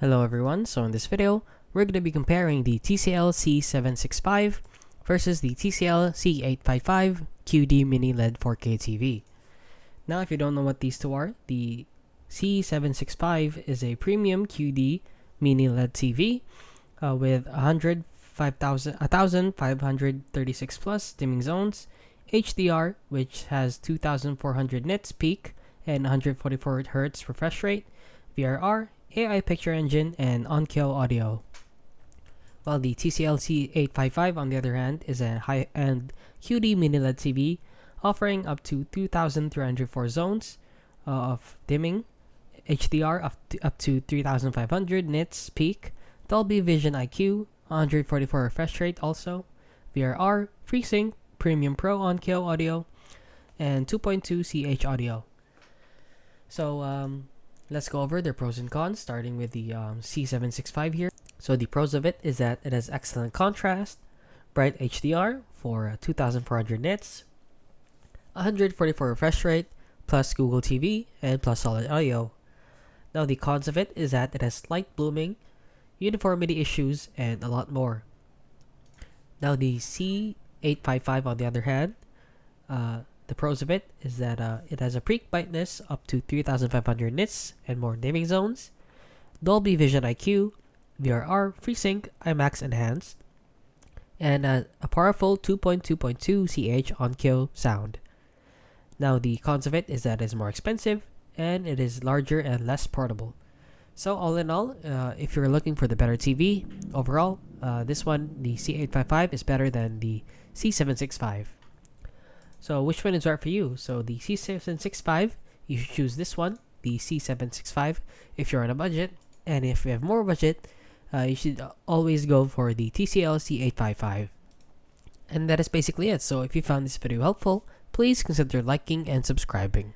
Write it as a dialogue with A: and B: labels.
A: Hello everyone, so in this video, we're going to be comparing the TCL C765 versus the TCL C855 QD Mini LED 4K TV. Now if you don't know what these two are, the C765 is a premium QD Mini LED TV with 1536 plus dimming zones, HDR which has 2400 nits peak and 144 Hz refresh rate, VRR, AI picture engine, and on-kill audio. While the TCL C855 on the other hand is a high-end QD mini LED TV offering up to 2304 zones of dimming, HDR up to 3500 nits peak, Dolby Vision IQ, 144 refresh rate also, VRR, FreeSync, Premium Pro on-kill audio, and 2.2 CH audio. So let's go over their pros and cons, starting with the C765 here. So the pros of it is that it has excellent contrast, bright HDR for 2400 nits, 144 refresh rate, plus Google TV, and plus solid audio. Now the cons of it is that it has slight blooming, uniformity issues, and a lot more. Now the C855 on the other hand, the pros of it is that it has a peak brightness up to 3500 nits and more dimming zones, Dolby Vision IQ, VRR, FreeSync, IMAX Enhanced, and a powerful 2.2.2 CH on-kill sound. Now the cons of it is that it is more expensive and it is larger and less portable. So all in all, if you're looking for the better TV, overall, this one, the C855, is better than the C765. So which one is right for you? So the C765, you should choose this one, the C765, if you're on a budget. And if you have more budget, you should always go for the TCL C855. And that is basically it. So if you found this video helpful, please consider liking and subscribing.